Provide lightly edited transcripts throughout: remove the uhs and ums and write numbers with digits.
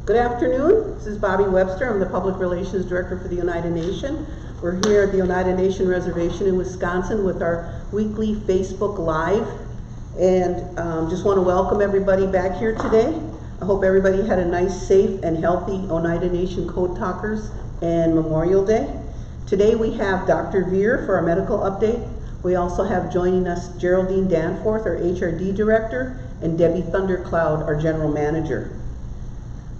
Good afternoon. This is Bobby Webster. I'm the Public Relations Director for the Oneida Nation. We're here at the Oneida Nation Reservation in Wisconsin with our weekly Facebook Live. And just want to welcome everybody back here today. I hope everybody had a nice, safe, and healthy Oneida Nation Code Talkers and Memorial Day. Today we have Dr. Veer for our medical update. We also have joining us Geraldine Danforth, our HRD Director, and Debbie Thundercloud, our General Manager.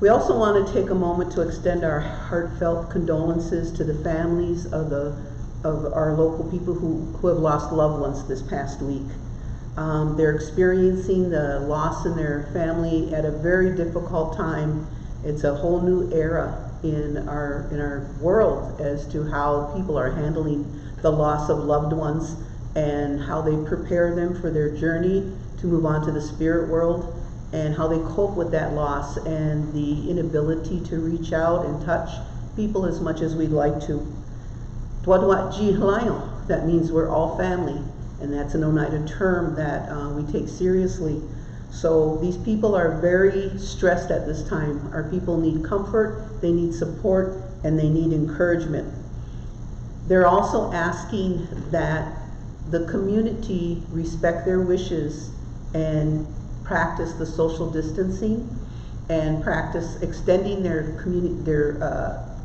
We also want to take a moment to extend our heartfelt condolences to the families of our local people who have lost loved ones this past week. They're experiencing the loss in their family at a very difficult time. It's a whole new era in our world as to how people are handling the loss of loved ones and how they prepare them for their journey to move on to the spirit world, and how they cope with that loss and the inability to reach out and touch people as much as we'd like to. That means we're all family, and that's an Oneida term that we take seriously. So these people are very stressed at this time. Our people need comfort, they need support, and they need encouragement. They're also asking that the community respect their wishes and practice the social distancing and practice extending their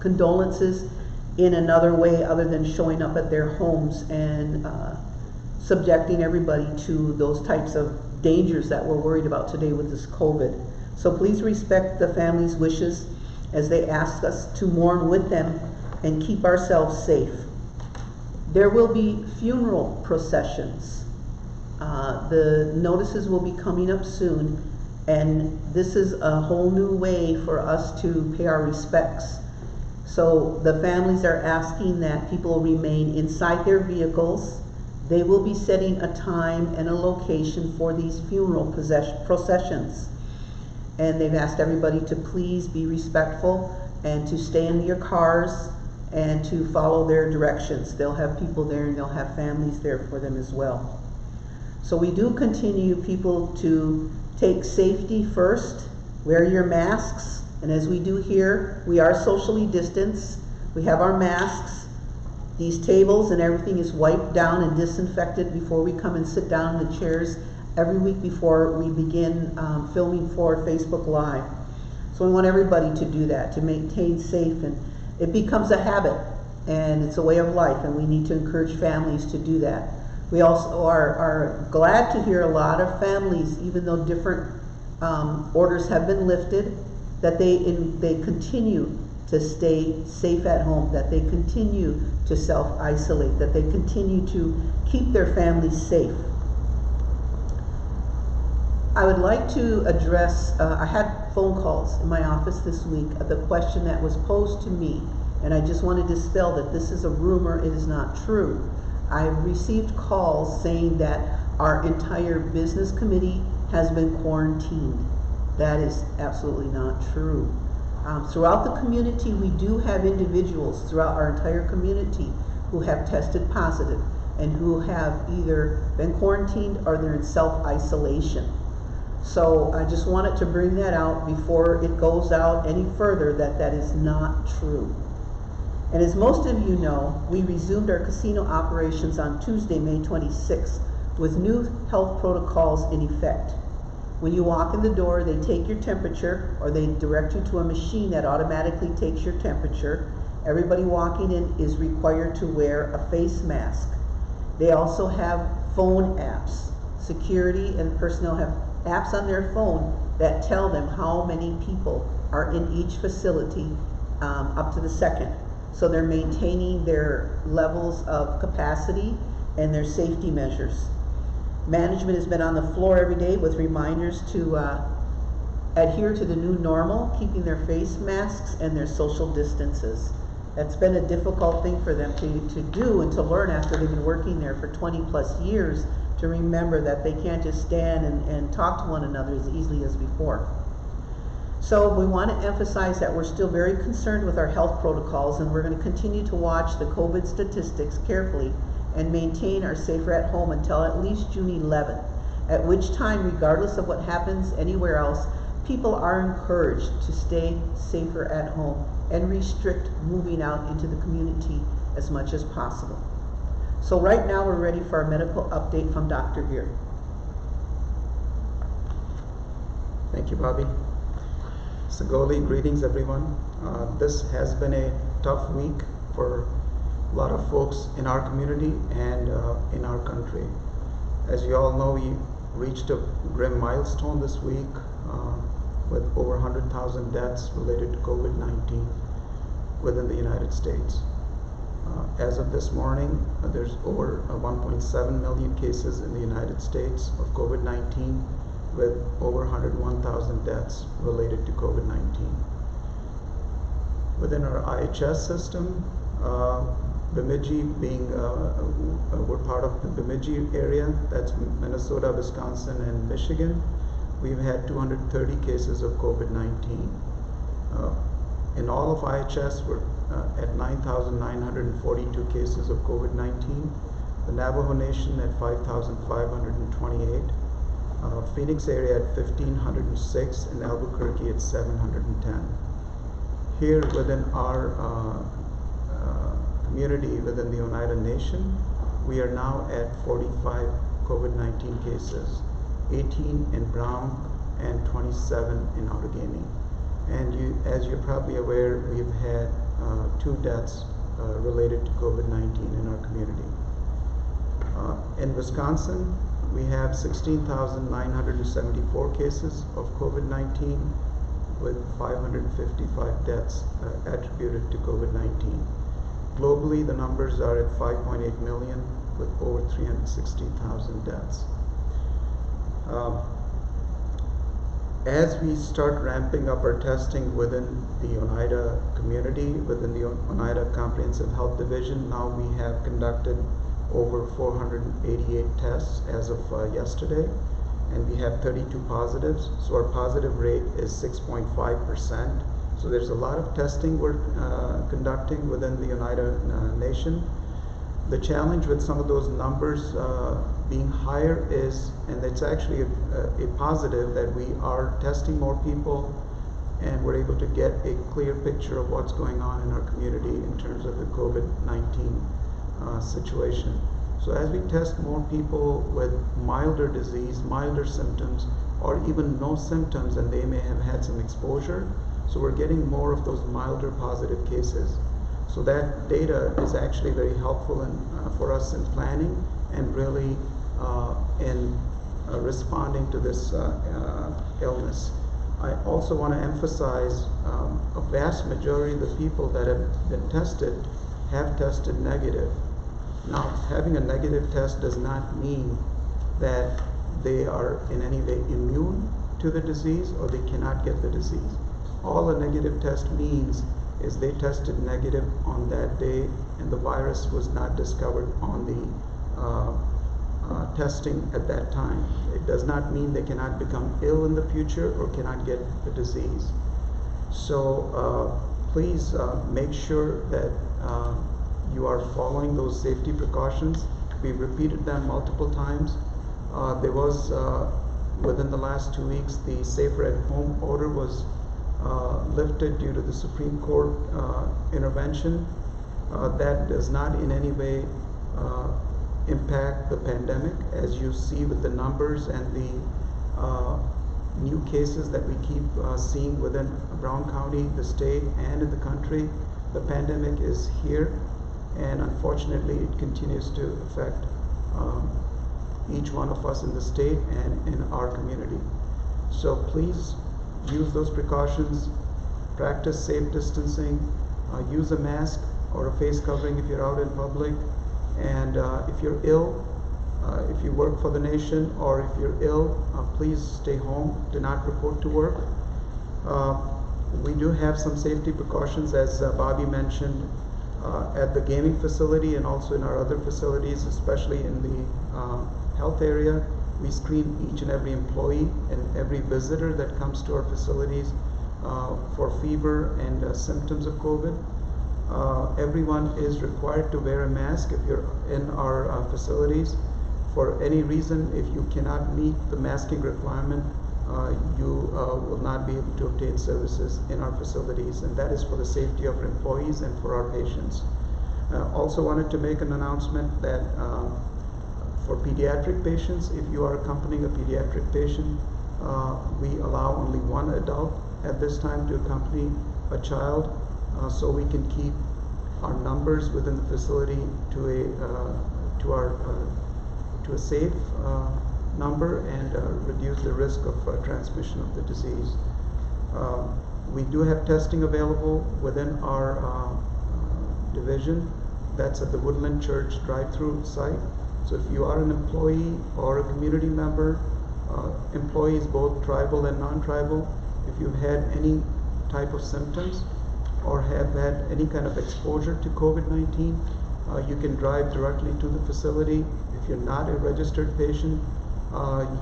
condolences in another way other than showing up at their homes and subjecting everybody to those types of dangers that we're worried about today with this COVID. So please respect the family's wishes as they ask us to mourn with them and keep ourselves safe. There will be funeral processions. The notices will be coming up soon, and this is a whole new way for us to pay our respects. So the families are asking that people remain inside their vehicles. They will be setting a time and a location for these funeral processions. And they've asked everybody to please be respectful and to stay in your cars and to follow their directions. They'll have people there and they'll have families there for them as well. So we do continue people to take safety first, wear your masks, and as we do here, we are socially distanced. We have our masks. These tables and everything is wiped down and disinfected before we come and sit down in the chairs every week before we begin filming for Facebook Live. So we want everybody to do that, to maintain safe, and it becomes a habit and it's a way of life, and we need to encourage families to do that. We also are glad to hear a lot of families, even though different orders have been lifted, that they continue to stay safe at home, that they continue to self-isolate, that they continue to keep their families safe. I would like to address, I had phone calls in my office this week, the question that was posed to me, and I just want to dispel that this is a rumor, it is not true. I've received calls saying that our entire business committee has been quarantined. That is absolutely not true. Throughout the community, we do have individuals throughout our entire community who have tested positive and who have either been quarantined or they're in self-isolation. So I just wanted to bring that out before it goes out any further, that is not true. And as most of you know, we resumed our casino operations on Tuesday, May 26th, with new health protocols in effect. When you walk in the door, they take your temperature, or they direct you to a machine that automatically takes your temperature. Everybody walking in is required to wear a face mask. They also have phone apps. Security and personnel have apps on their phone that tell them how many people are in each facility up to the second. So they're maintaining their levels of capacity and their safety measures. Management has been on the floor every day with reminders to adhere to the new normal, keeping their face masks and their social distances. That's been a difficult thing for them to do and to learn after they've been working there for 20 plus years, to remember that they can't just stand and talk to one another as easily as before. So we want to emphasize that we're still very concerned with our health protocols, and we're going to continue to watch the COVID statistics carefully and maintain our safer at home until at least June 11th, at which time, regardless of what happens anywhere else, people are encouraged to stay safer at home and restrict moving out into the community as much as possible. So right now we're ready for our medical update from Dr. Gear. Thank you, Bobby. Sagoli, greetings everyone. This has been a tough week for a lot of folks in our community and in our country. As you all know, we reached a grim milestone this week with over 100,000 deaths related to COVID-19 within the United States. As of this morning, there's over 1.7 million cases in the United States of COVID-19 with over 101,000 deaths related to COVID-19. Within our IHS system, Bemidji being, we're part of the Bemidji area, that's Minnesota, Wisconsin, and Michigan. We've had 230 cases of COVID-19. In all of IHS, we're at 9,942 cases of COVID-19. The Navajo Nation at 5,528. Phoenix area at 1,506, and Albuquerque at 710. Here within our community, within the Oneida Nation, we are now at 45 COVID-19 cases, 18 in Brown and 27 in Outagamie. And as you're probably aware, we've had 2 deaths related to COVID-19 in our community. In Wisconsin, we have 16,974 cases of COVID-19 with 555 deaths attributed to COVID-19. Globally, the numbers are at 5.8 million with over 360,000 deaths. As we start ramping up our testing within the Oneida community, within the Oneida Comprehensive Health Division, now we have conducted over 488 tests as of yesterday, and we have 32 positives. So our positive rate is 6.5%. So there's a lot of testing we're conducting within the Oneida Nation. The challenge with some of those numbers being higher is, and it's actually a positive, that we are testing more people and we're able to get a clear picture of what's going on in our community in terms of the COVID-19 situation. So as we test more people with milder disease, milder symptoms, or even no symptoms and they may have had some exposure, so we're getting more of those milder positive cases. So that data is actually very helpful for us in planning and really in responding to this illness. I also want to emphasize a vast majority of the people that have been tested have tested negative. Now, having a negative test does not mean that they are in any way immune to the disease or they cannot get the disease. All a negative test means is they tested negative on that day and the virus was not discovered on the testing at that time. It does not mean they cannot become ill in the future or cannot get the disease. So please make sure that you are following those safety precautions. We repeated them multiple times. There was, within the last 2 weeks, the Safer at Home order was lifted due to the Supreme Court intervention. That does not in any way impact the pandemic. As you see with the numbers and the new cases that we keep seeing within Brown County, the state, and in the country, the pandemic is here, and unfortunately it continues to affect each one of us in the state and in our community. So please use those precautions, practice safe distancing, use a mask or a face covering if you're out in public, and if you're ill, if you work for the nation, or if you're ill, please stay home. Do not report to work. We do have some safety precautions, as Bobby mentioned, at the gaming facility and also in our other facilities, especially in the health area. We screen each and every employee and every visitor that comes to our facilities for fever and symptoms of COVID. Everyone is required to wear a mask if you're in our facilities. For any reason, if you cannot meet the masking requirement, you will not be able to obtain services in our facilities, and that is for the safety of our employees and for our patients. Also wanted to make an announcement that for pediatric patients, if you are accompanying a pediatric patient, we allow only one adult at this time to accompany a child, so we can keep our numbers within the facility to a safe number and reduce the risk of transmission of the disease. We do have testing available within our division. That's at the Woodland Church drive-through site. So if you are an employee or a community member, employees both tribal and non-tribal, if you've had any type of symptoms or have had any kind of exposure to COVID-19, you can drive directly to the facility. If you're not a registered patient,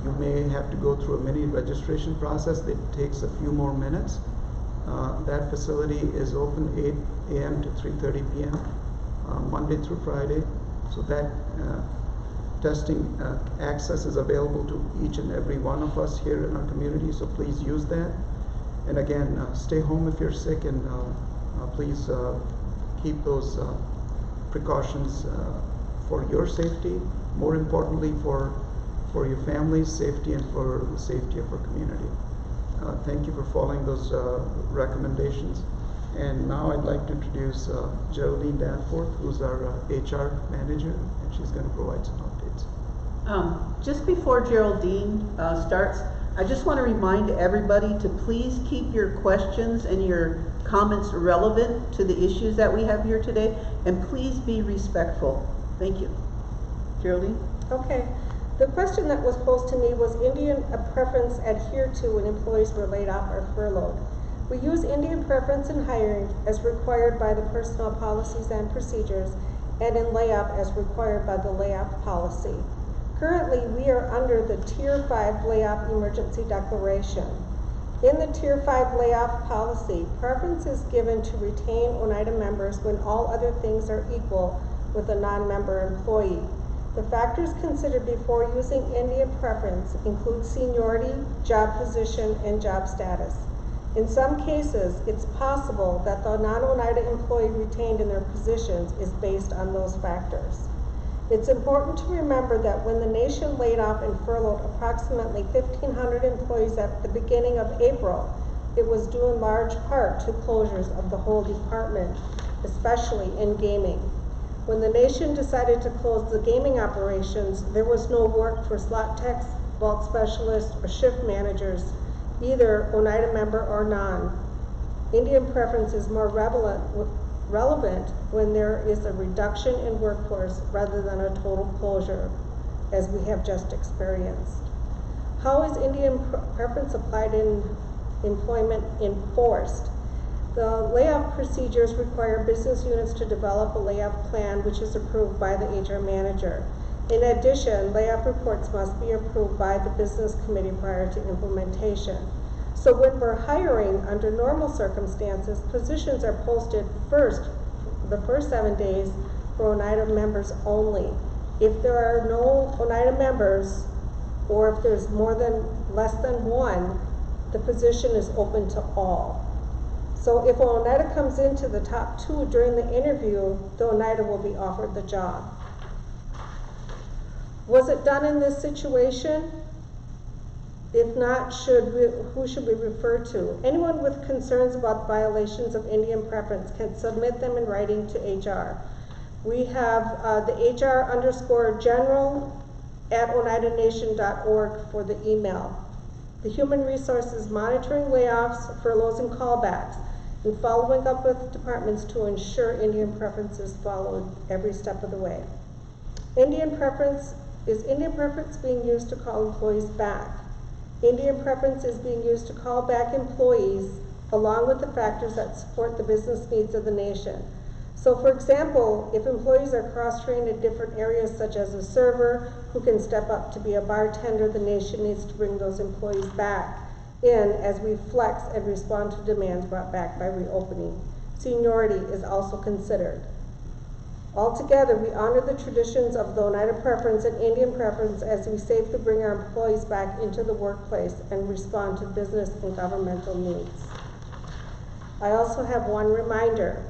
you may have to go through a mini registration process that takes a few more minutes. That facility is open 8 a.m. to 3:30 p.m. Monday through Friday. So that testing access is available to each and every one of us here in our community, so please use that. And again, stay home if you're sick, and please keep those precautions for your safety, more importantly for your family's safety and for the safety of our community. Thank you for following those recommendations. And now I'd like to introduce Geraldine Danforth, who's our HR manager, and she's going to provide some updates. Just before Geraldine starts, I just want to remind everybody to please keep your questions and your comments relevant to the issues that we have here today, and please be respectful. Thank you. Geraldine? Okay. The question that was posed to me was Indian preference adhered to when employees were laid off or furloughed. We use Indian preference in hiring as required by the personnel policies and procedures, and in layoff as required by the layoff policy. Currently, we are under the Tier 5 layoff emergency declaration. In the Tier 5 layoff policy, preference is given to retain Oneida members when all other things are equal with a non-member employee. The factors considered before using Indian preference include seniority, job position, and job status. In some cases, it's possible that the non-Oneida employee retained in their positions is based on those factors. It's important to remember that when the nation laid off and furloughed approximately 1,500 employees at the beginning of April, it was due in large part to closures of the whole department, especially in gaming. When the nation decided to close the gaming operations, there was no work for slot techs, vault specialists, or shift managers, either Oneida member or non. Indian preference is more relevant when there is a reduction in workforce rather than a total closure, as we have just experienced. How is Indian preference applied in employment enforced? The layoff procedures require business units to develop a layoff plan which is approved by the HR manager. In addition, layoff reports must be approved by the business committee prior to implementation. So when we're hiring under normal circumstances, positions are posted the first 7 days for Oneida members only. If there are no Oneida members, or if there's less than one, the position is open to all. So if Oneida comes into the top 2 during the interview, the Oneida will be offered the job. Was it done in this situation? If not, who should we refer to? Anyone with concerns about violations of Indian preference can submit them in writing to HR. We have the HR_general@oneidanation.org for the email. The Human Resources monitoring layoffs, furloughs, and callbacks, and following up with departments to ensure Indian preference is followed every step of the way. Is Indian preference being used to call employees back? Indian preference is being used to call back employees along with the factors that support the business needs of the nation. So for example, if employees are cross-trained in different areas such as a server who can step up to be a bartender, the nation needs to bring those employees back in as we flex and respond to demands brought back by reopening. Seniority is also considered. Altogether, we honor the traditions of the Oneida Preference and Indian Preference as we safely bring our employees back into the workplace and respond to business and governmental needs. I also have one reminder.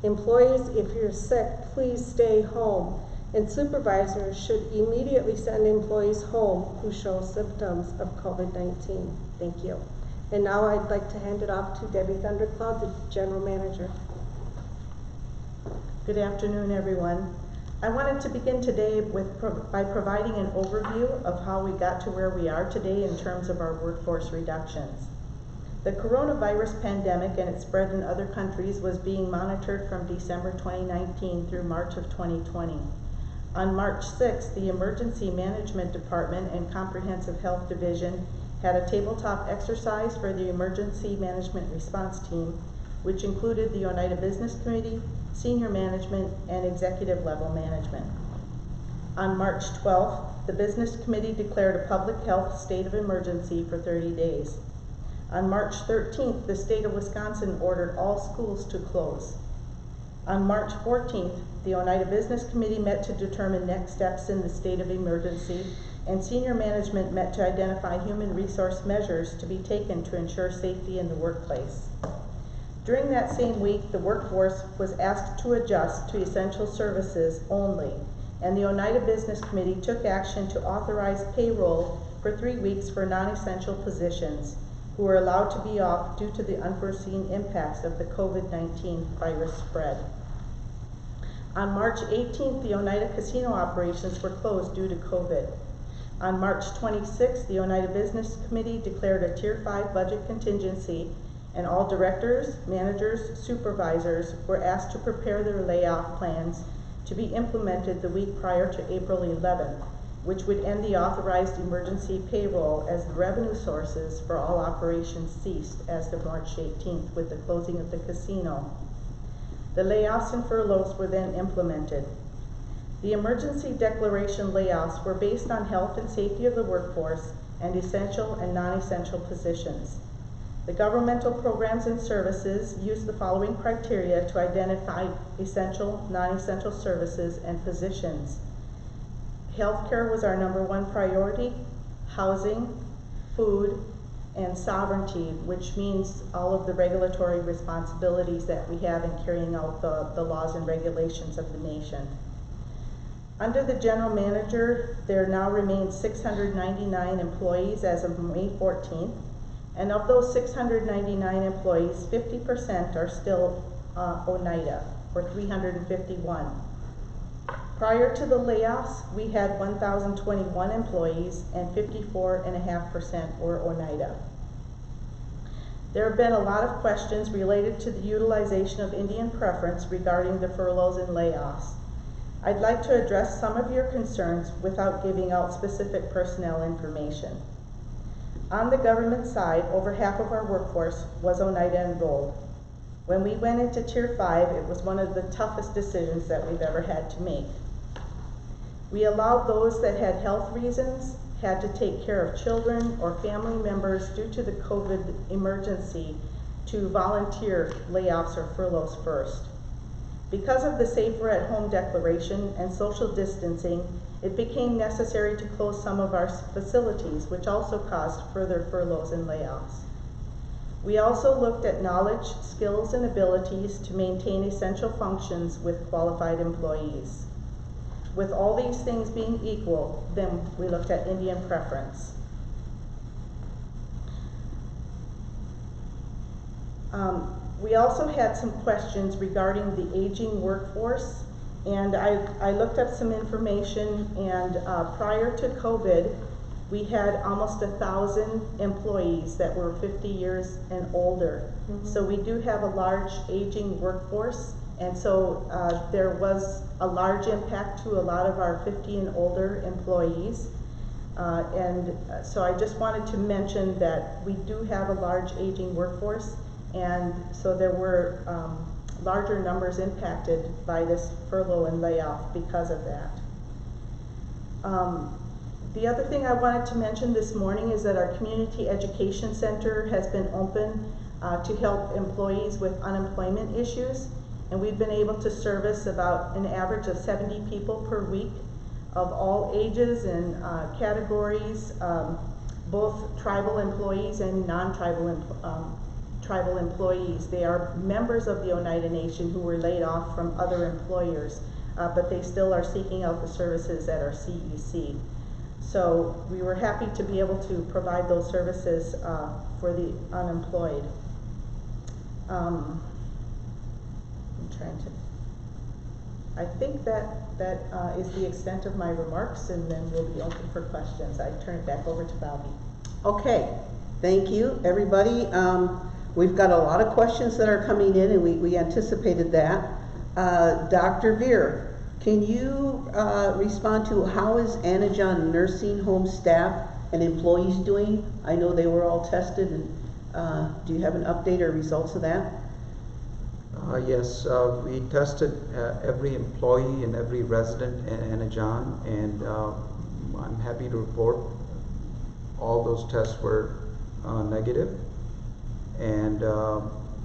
Employees, if you're sick, please stay home, and supervisors should immediately send employees home who show symptoms of COVID-19. Thank you. And now I'd like to hand it off to Debbie Thundercloud, the General Manager. Good afternoon, everyone. I wanted to begin today by providing an overview of how we got to where we are today in terms of our workforce reductions. The coronavirus pandemic and its spread in other countries was being monitored from December 2019 through March of 2020. On March 6th, the Emergency Management Department and Comprehensive Health Division had a tabletop exercise for the Emergency Management Response Team, which included the Oneida Business Committee, senior management, and executive level management. On March 12th, the Business Committee declared a public health state of emergency for 30 days. On March 13th, the state of Wisconsin ordered all schools to close. On March 14th, the Oneida Business Committee met to determine next steps in the state of emergency, and senior management met to identify human resource measures to be taken to ensure safety in the workplace. During that same week, the workforce was asked to adjust to essential services only, and the Oneida Business Committee took action to authorize payroll for 3 weeks for non-essential positions who were allowed to be off due to the unforeseen impacts of the COVID-19 virus spread. On March 18th, the Oneida casino operations were closed due to COVID. On March 26th, the Oneida Business Committee declared a Tier 5 budget contingency, and all directors, managers, supervisors were asked to prepare their layoff plans to be implemented the week prior to April 11th, which would end the authorized emergency payroll as the revenue sources for all operations ceased as of March 18th with the closing of the casino. The layoffs and furloughs were then implemented. The emergency declaration layoffs were based on health and safety of the workforce and essential and non-essential positions. The governmental programs and services use the following criteria to identify essential, non-essential services and positions. Healthcare was our #1 priority, housing, food, and sovereignty, which means all of the regulatory responsibilities that we have in carrying out the laws and regulations of the nation. Under the general manager, there now remains 699 employees as of May 14th. And of those 699 employees, 50% are still Oneida, or 351. Prior to the layoffs, we had 1,021 employees, and 54.5% were Oneida. There have been a lot of questions related to the utilization of Indian preference regarding the furloughs and layoffs. I'd like to address some of your concerns without giving out specific personnel information. On the government side, over half of our workforce was Oneida enrolled. When we went into Tier 5, it was one of the toughest decisions that we've ever had to make. We allowed those that had health reasons, had to take care of children or family members due to the COVID emergency to volunteer layoffs or furloughs first. Because of the Safer at Home declaration and social distancing, it became necessary to close some of our facilities, which also caused further furloughs and layoffs. We also looked at knowledge, skills, and abilities to maintain essential functions with qualified employees. With all these things being equal, then we looked at Indian preference. We also had some questions regarding the aging workforce, and I looked up some information, and prior to COVID, we had almost 1,000 employees that were 50 years and older. So we do have a large aging workforce, and so there was a large impact to a lot of our 50 and older employees. So I just wanted to mention that we do have a large aging workforce, and so there were larger numbers impacted by this furlough and layoff because of that. The other thing I wanted to mention this morning is that our Community Education Center has been open to help employees with unemployment issues. And we've been able to service about an average of 70 people per week of all ages and categories, both tribal employees and non-tribal tribal employees. They are members of the Oneida Nation who were laid off from other employers, but they still are seeking out the services at our CEC. So we were happy to be able to provide those services for the unemployed. I'm trying to, I think that is the extent of my remarks, and then we'll be open for questions. I turn it back over to Bobby. Okay, thank you, everybody. We've got a lot of questions that are coming in, and we anticipated that. Dr. Veer, can you respond to how is Anajon nursing home staff and employees doing? I know they were all tested, and do you have an update or results of that? Yes, we tested every employee and every resident in Anajon, and I'm happy to report all those tests were negative. And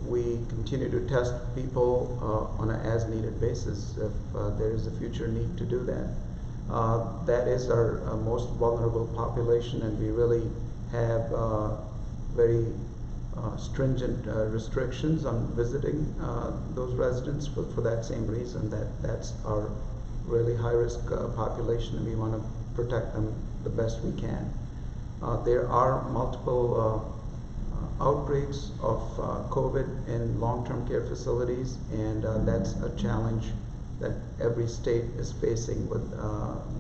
we continue to test people on an as-needed basis if there is a future need to do that. That is our most vulnerable population, and we really have very stringent restrictions on visiting those residents for that same reason, that's our really high-risk population, and we want to protect them the best we can. There are multiple outbreaks of COVID in long-term care facilities, and that's a challenge that every state is facing with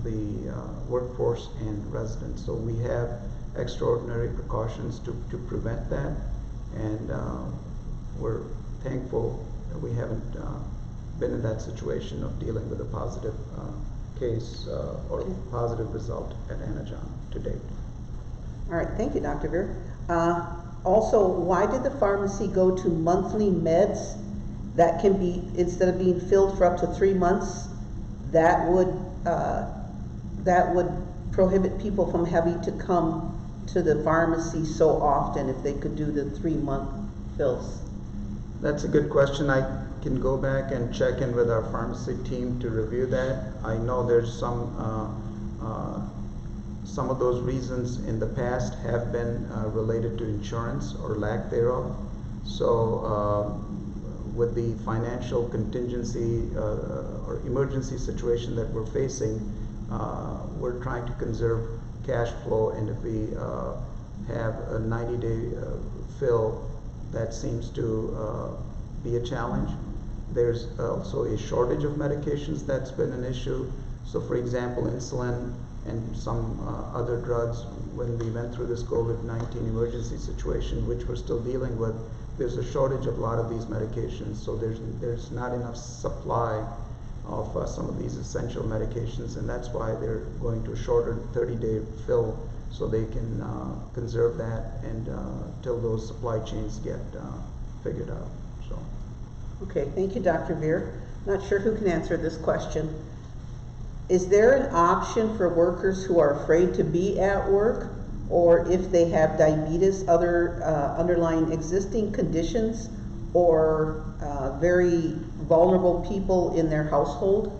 the workforce and residents. So we have extraordinary precautions to prevent that, and we're thankful that we haven't been in that situation of dealing with a positive case or positive result at Anajon to date. All right, thank you, Dr. Veer. Also, why did the pharmacy go to monthly meds that can be, instead of being filled for up to 3 months, that would prohibit people from having to come to the pharmacy so often if they could do the 3-month fills? That's a good question. I can go back and check in with our pharmacy team to review that. I know there's some of those reasons in the past have been related to insurance or lack thereof. So with the financial contingency or emergency situation that we're facing, we're trying to conserve cash flow, and if we have a 90-day fill, that seems to be a challenge. There's also a shortage of medications that's been an issue. So for example, insulin and some other drugs, when we went through this COVID-19 emergency situation, which we're still dealing with, there's a shortage of a lot of these medications. So there's not enough supply of some of these essential medications, and that's why they're going to a shorter 30-day fill, so they can conserve that and till those supply chains get figured out. So. Okay, thank you, Dr. Veer. Not sure who can answer this question. Is there an option for workers who are afraid to be at work, or if they have diabetes, other underlying existing conditions, or very vulnerable people in their household?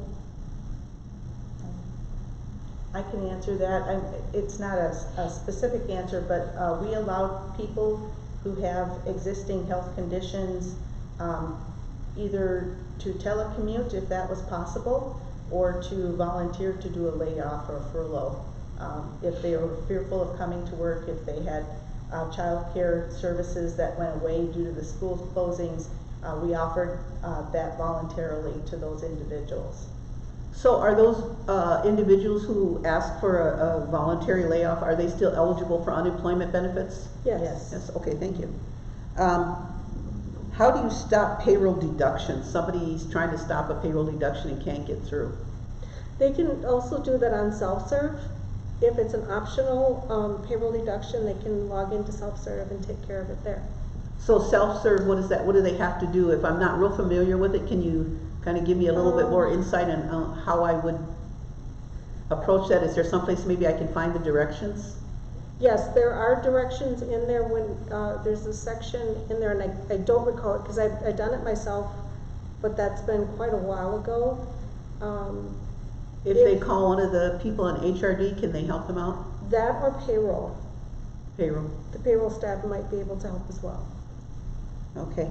I can answer that. It's not a specific answer, but we allow people who have existing health conditions either to telecommute if that was possible, or to volunteer to do a layoff or a furlough. If they were fearful of coming to work, if they had child care services that went away due to the school closings, we offered that voluntarily to those individuals. So are those individuals who ask for a voluntary layoff, are they still eligible for unemployment benefits? Yes. Yes, okay, thank you. How do you stop payroll deductions? Somebody's trying to stop a payroll deduction and can't get through. They can also do that on self-serve. If it's an optional payroll deduction, they can log into self-serve and take care of it there. So self-serve, what is that? What do they have to do? If I'm not real familiar with it, can you kind of give me a little bit more insight on how I would approach that? Is there someplace maybe I can find the directions? Yes, there are directions in there when there's a section in there, and I don't recall it because I've done it myself but that's been quite a while ago. If they call one of the people in HRD, can they help them out? That or payroll. Payroll. The payroll staff might be able to help as well. Okay.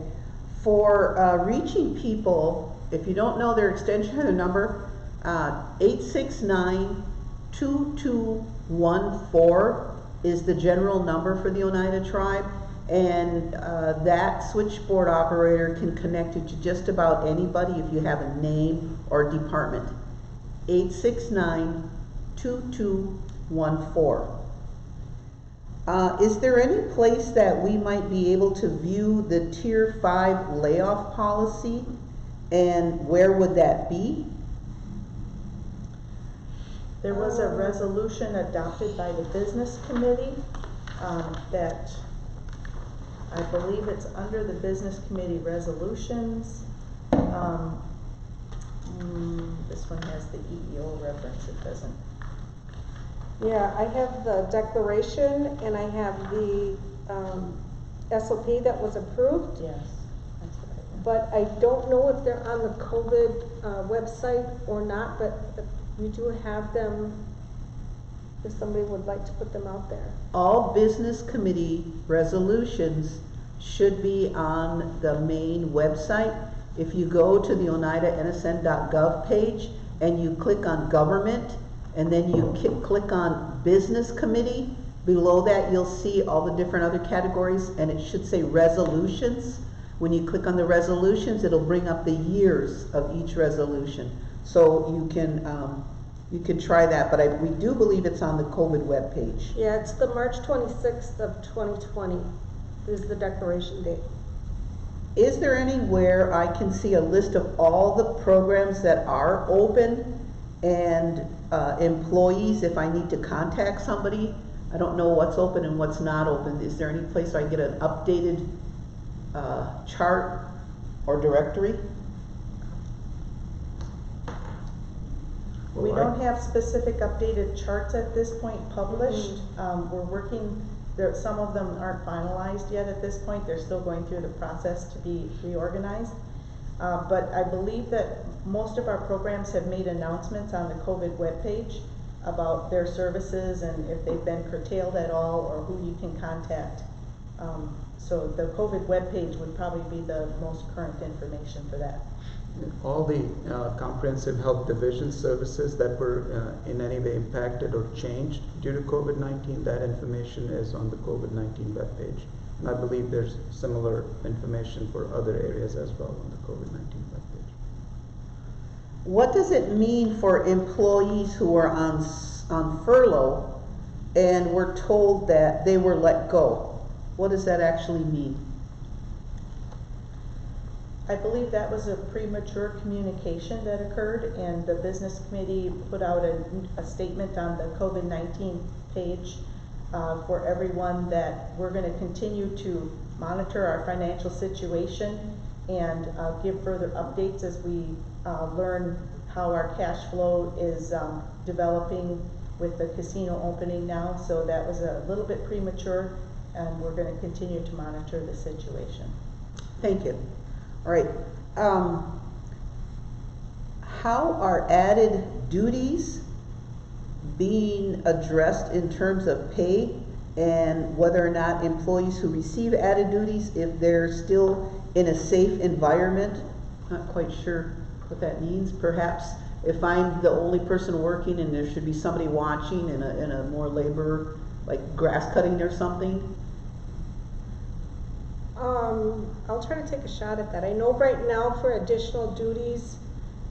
For reaching people, if you don't know their extension or number, 869-2214 is the general number for the Oneida tribe, and that switchboard operator can connect you to just about anybody if you have a name or department. 869-2214. Is there any place that we might be able to view the Tier 5 layoff policy, and where would that be? There was a resolution adopted by the business committee that I believe it's under the business committee resolutions. This one has the EEO reference, it doesn't. Yeah, I have the declaration and I have the SOP that was approved, Yes, that's what I have. but I don't know if they're on the COVID website or not, but we do have them if somebody would like to put them out there. All business committee resolutions should be on the main website. If you go to the oneidansn.gov page and you click on government, and then you click on business committee, below that you'll see all the different other categories, and it should say resolutions. When you click on the resolutions, it'll bring up the years of each resolution. So you can try that, but we do believe it's on the COVID webpage. Yeah, it's the March 26th of 2020 is the declaration date. Is there anywhere I can see a list of all the programs that are open and employees if I need to contact somebody? I don't know what's open and what's not open. Is there any place I can get an updated chart or directory? We don't have specific updated charts at this point published. We're working, some of them aren't finalized yet at this point. They're still going through the process to be reorganized. But I believe that most of our programs have made announcements on the COVID webpage about their services and if they've been curtailed at all or who you can contact. So the COVID webpage would probably be the most current information for that. All the comprehensive health division services that were in any way impacted or changed due to COVID-19, that information is on the COVID-19 webpage. And I believe there's similar information for other areas as well on the COVID-19 webpage. What does it mean for employees who are on furlough and were told that they were let go? What does that actually mean? I believe that was a premature communication that occurred, and the business committee put out a statement on the COVID-19 page for everyone that we're going to continue to monitor our financial situation and give further updates as we learn how our cash flow is developing with the casino opening now. So that was a little bit premature, and we're going to continue to monitor the situation. Thank you. All right. How are added duties being addressed in terms of pay, and whether or not employees who receive added duties, if they're still in a safe environment? Not quite sure what that means. Perhaps if I'm the only person working and there should be somebody watching in a more labor, like grass cutting or something. I'll try to take a shot at that. I know right now for additional duties,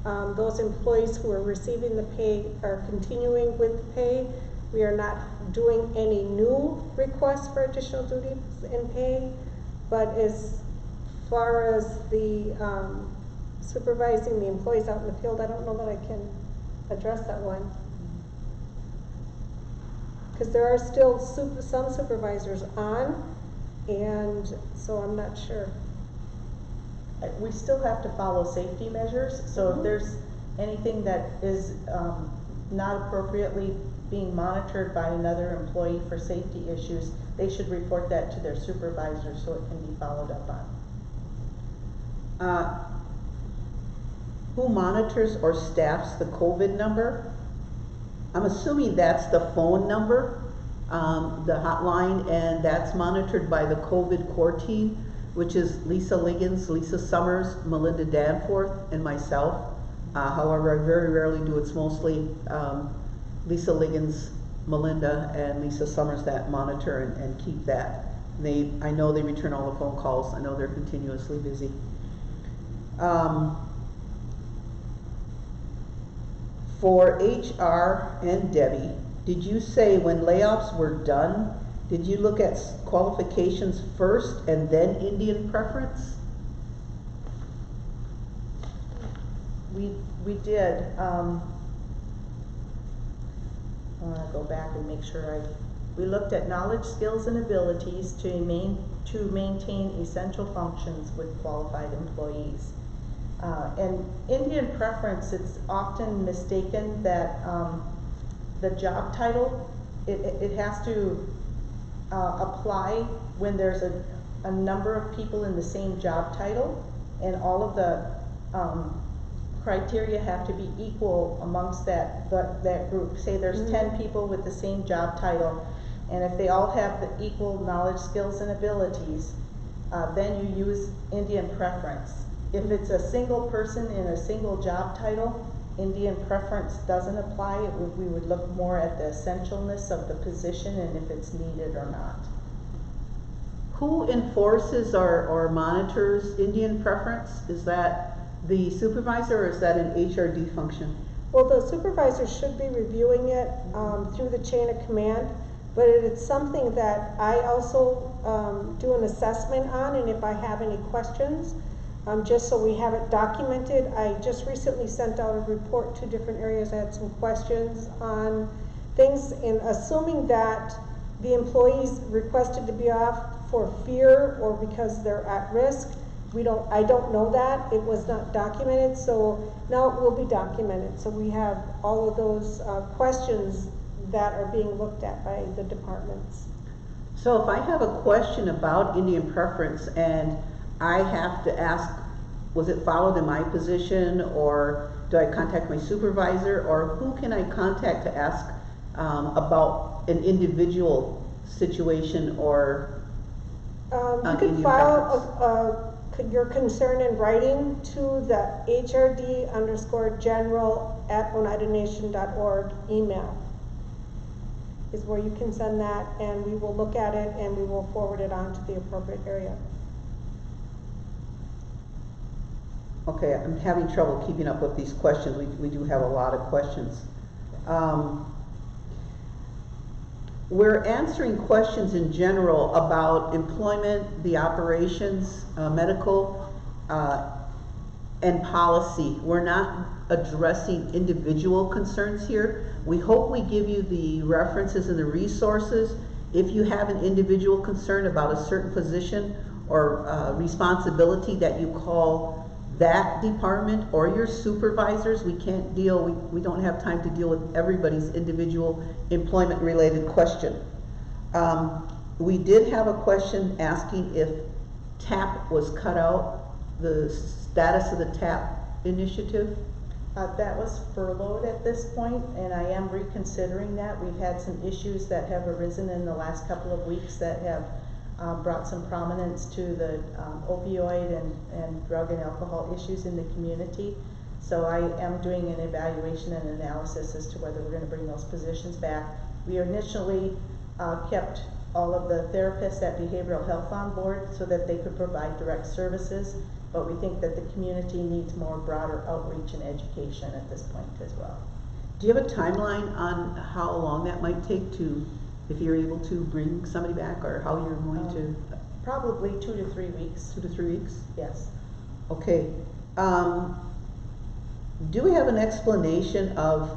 those employees who are receiving the pay are continuing with the pay. We are not doing any new requests for additional duties in pay, but as far as the supervising the employees out in the field, I don't know that I can address that one. Because there are still some supervisors on, and so I'm not sure. We still have to follow safety measures, so if there's anything that is not appropriately being monitored by another employee for safety issues, they should report that to their supervisor so it can be followed up on. Who monitors or staffs the COVID number? I'm assuming that's the phone number, the hotline, and that's monitored by the COVID core team, which is Lisa Liggins, Lisa Summers, Melinda Danforth, and myself. However, I very rarely do. It's mostly Lisa Liggins, Melinda, and Lisa Summers that monitor and keep that. I know they return all the phone calls. I know they're continuously busy. For HR and Debbie, did you say when layoffs were done, did you look at qualifications first and then Indian preference? We did. I want to go back and make sure we looked at knowledge, skills, and abilities to maintain essential functions with qualified employees. And Indian preference, it's often mistaken that the job title, it has to apply when there's a number of people in the same job title, and all of the criteria have to be equal amongst that group. Say there's 10 people with the same job title, and if they all have the equal knowledge, skills, and abilities, then you use Indian preference. If it's a single person in a single job title, Indian preference doesn't apply. We would look more at the essentialness of the position and if it's needed or not. Who enforces or monitors Indian preference? Is that the supervisor or is that an HRD function? Well, the supervisor should be reviewing it through the chain of command, but it's something that I also do an assessment on, and if I have any questions, just so we have it documented. I just recently sent out a report to different areas. I had some questions on things, and assuming that the employees requested to be off for fear or because they're at risk, I don't know that. It was not documented, so now it will be documented. So we have all of those questions that are being looked at by the departments. So if I have a question about Indian preference and I have to ask, was it followed in my position, or do I contact my supervisor, or who can I contact to ask about an individual situation or You could Indian file your concern in writing to the HRD_general@oneidanation.org email is where you can send that, and we will look at it and we will forward it on to the appropriate area. Okay, I'm having trouble keeping up with these questions. We do have a lot of questions. We're answering questions in general about employment, the operations, medical, and policy. We're not addressing individual concerns here. We hope we give you the references and the resources. If you have an individual concern about a certain position or responsibility, that you call that department or your supervisors. We can't deal, we don't have time to deal with everybody's individual employment related question. We did have a question asking if TAP was cut out, the status of the TAP initiative. That was furloughed at this point, and I am reconsidering that. We've had some issues that have arisen in the last couple of weeks that have brought some prominence to the opioid and drug and alcohol issues in the community. So I am doing an evaluation and analysis as to whether we're going to bring those positions back. We initially kept all of the therapists at behavioral health on board so that they could provide direct services, but we think that the community needs more broader outreach and education at this point as well. Do you have a timeline on how long that might take to, if you're able to bring somebody back, or how you're going to? Probably 2 to 3 weeks. 2 to 3 weeks? Yes. Okay. Do we have an explanation of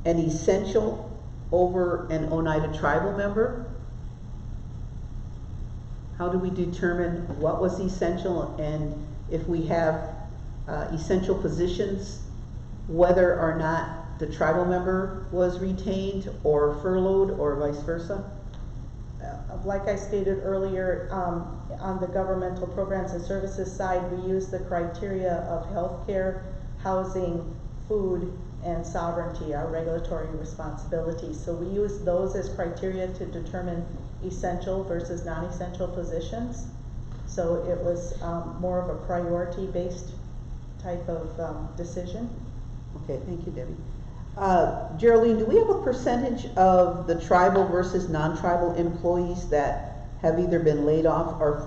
an essential over an Oneida tribal member? How do we determine what was essential, and if we have essential positions, whether or not the tribal member was retained or furloughed or vice versa? Like I stated earlier, on the governmental programs and services side, we use the criteria of healthcare, housing, food, and sovereignty, our regulatory responsibilities. So we use those as criteria to determine essential versus non-essential positions. So it was more of a priority-based type of decision. Okay, thank you, Debbie. Geraldine, do we have a percentage of the tribal versus non-tribal employees that have either been laid off or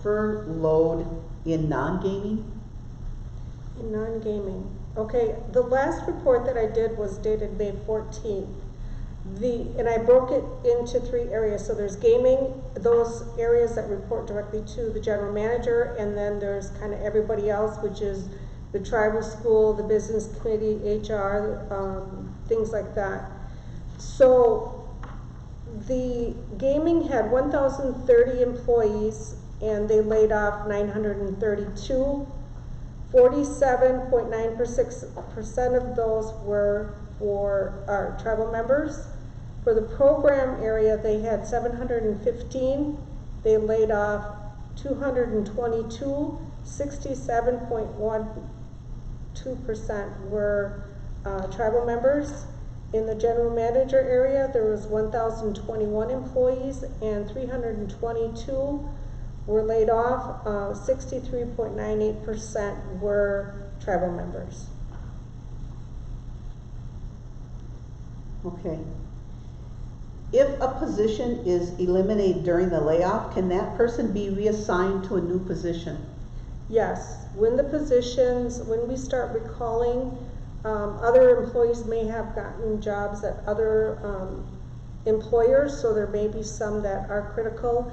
furloughed in non-gaming? In non-gaming. Okay, the last report that I did was dated May 14th. And I broke it into 3 areas. So there's gaming, those areas that report directly to the general manager, and then there's kind of everybody else, which is the tribal school, the business committee, HR, things like that. So the gaming had 1,030 employees, and they laid off 932. 47.96% of those were for our tribal members. For the program area, they had 715. They laid off 222. 67.12% were tribal members. In the general manager area, there was 1,021 employees, and 322 were laid off. 63.98% were tribal members. Okay. If a position is eliminated during the layoff, can that person be reassigned to a new position? Yes, when we start recalling, other employees may have gotten jobs at other employers, so there may be some that are critical.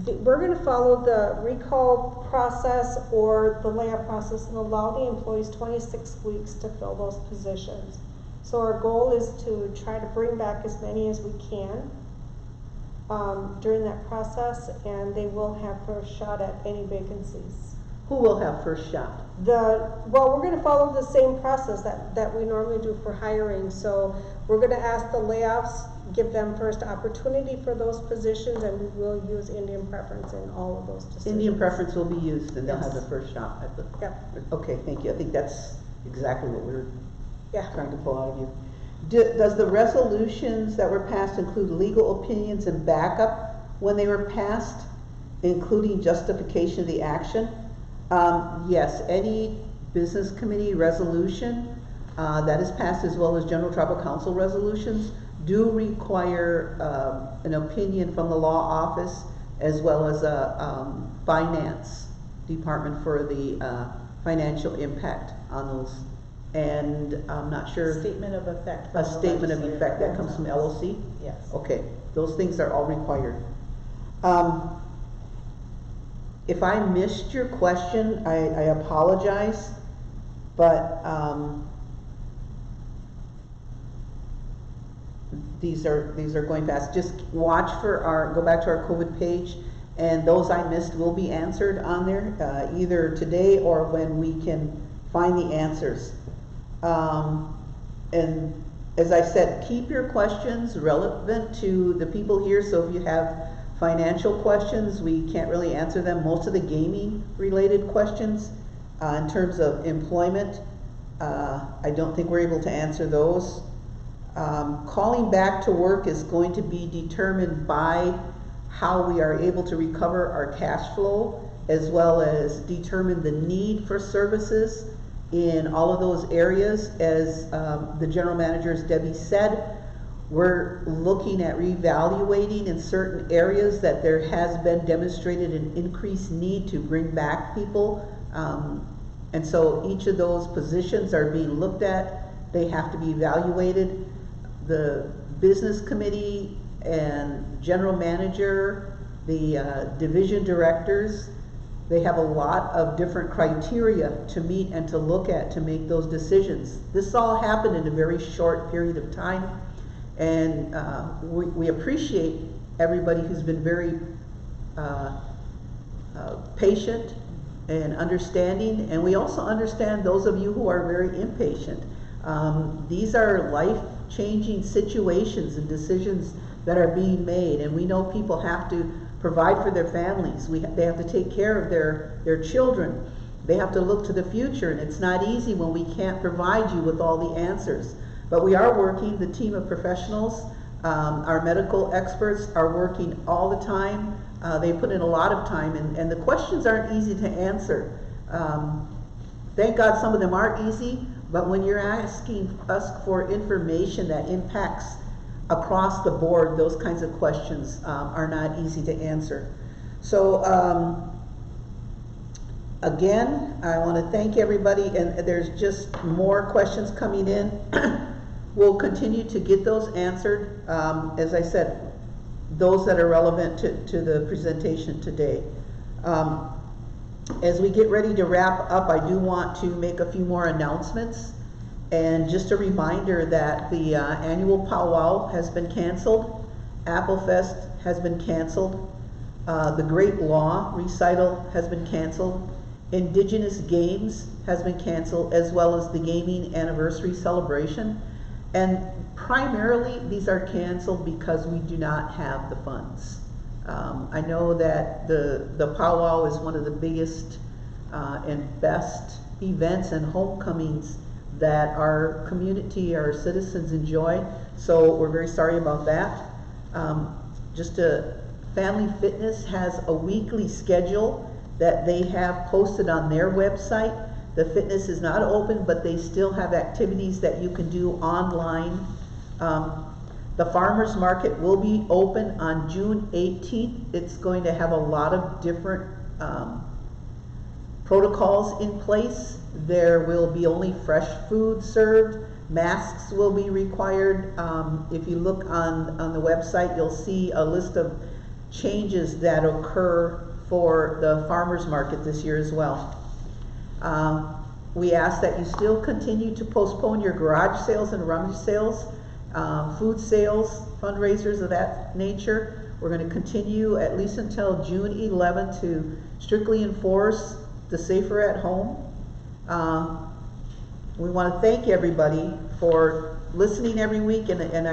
We're going to follow the recall process or the layoff process and allow the employees 26 weeks to fill those positions. So our goal is to try to bring back as many as we can during that process, and they will have first shot at any vacancies. Who will have first shot? Well, we're going to follow the same process that we normally do for hiring. So we're going to ask the layoffs, give them first opportunity for those positions, and we will use Indian preference in all of those decisions. Indian preference will be used, and they'll Yes. have the first shot at the. Yep. Okay, thank you. I think that's exactly what we're Yeah. trying to pull out of you. Does the resolutions that were passed include legal opinions and backup when they were passed, including justification of the action? Yes, any business committee resolution that is passed, as well as general tribal council resolutions, do require an opinion from the law office, as well as a finance department for the financial impact on those. And I'm not sure. Statement of effect. A from the statement of legislative effect that comes from process. LOC? Yes. Okay, those things are all required. If I missed your question, I apologize, but these are going fast. Just watch for go back to our COVID page, and those I missed will be answered on there, either today or when we can find the answers. And as I said, keep your questions relevant to the people here. So if you have financial questions, we can't really answer them. Most of the gaming related questions in terms of employment, I don't think we're able to answer those. Calling back to work is going to be determined by how we are able to recover our cash flow, as well as determine the need for services in all of those areas. As the general manager, as Debbie said, we're looking at reevaluating in certain areas that there has been demonstrated an increased need to bring back people. And so each of those positions are being looked at. They have to be evaluated. The business committee and general manager, the division directors, they have a lot of different criteria to meet and to look at to make those decisions. This all happened in a very short period of time. And we appreciate everybody who's been very patient and understanding, and we also understand those of you who are very impatient. These are life-changing situations and decisions that are being made, and we know people have to provide for their families. They have to take care of their children. they have to look to the future, and it's not easy when we can't provide you with all the answers. But we are working, the team of professionals, our medical experts are working all the time. They put in a lot of time, and the questions aren't easy to answer. Thank God some of them are easy, but when you're asking us for information that impacts across the board, those kinds of questions are not easy to answer. So again, I want to thank everybody, and there's just more questions coming in. We'll continue to get those answered. As I said, those that are relevant to the presentation today. As we get ready to wrap up, I do want to make a few more announcements. And just a reminder that the annual powwow has been canceled. Apple Fest has been canceled. The Great Law recital has been canceled. Indigenous Games has been canceled, as well as the Gaming Anniversary Celebration. And primarily, these are canceled because we do not have the funds. I know that the powwow is one of the biggest and best events and homecomings that our community, our citizens enjoy. So we're very sorry about that. Family Fitness has a weekly schedule that they have posted on their website. The fitness is not open, but they still have activities that you can do online. The farmers market will be open on June 18th. It's going to have a lot of different protocols in place. There will be only fresh food served. Masks will be required. If you look on the website, you'll see a list of changes that occur for the farmers market this year as well. We ask that you still continue to postpone your garage sales and rummage sales, food sales, fundraisers of that nature. We're going to continue at least until June 11th to strictly enforce the safer at home. We want to thank everybody for listening every week, and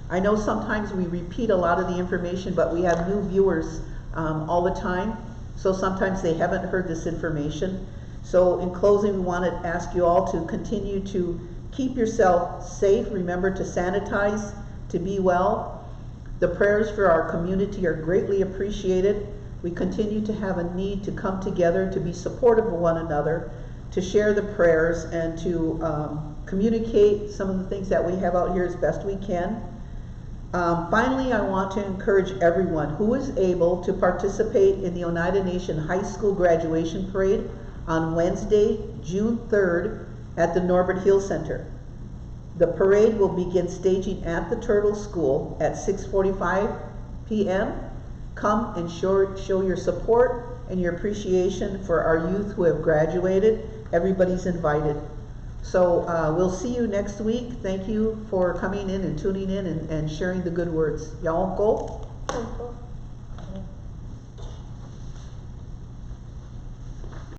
I know sometimes we repeat a lot of the information, but we have new viewers all the time, so sometimes they haven't heard this information. So in closing, we want to ask you all to continue to keep yourself safe. Remember to sanitize, to be well. The prayers for our community are greatly appreciated. We continue to have a need to come together, to be supportive of one another, to share the prayers, and to communicate some of the things that we have out here as best we can. Finally, I want to encourage everyone who is able to participate in the Oneida Nation High School graduation parade on Wednesday, June 3rd at the Norbert Hill Center. The parade will begin staging at the Turtle School at 6:45 p.m. Come and show your support and your appreciation for our youth who have graduated. Everybody's invited. So we'll see you next week. Thank you for coming in and tuning in and sharing the good words. Y'all go.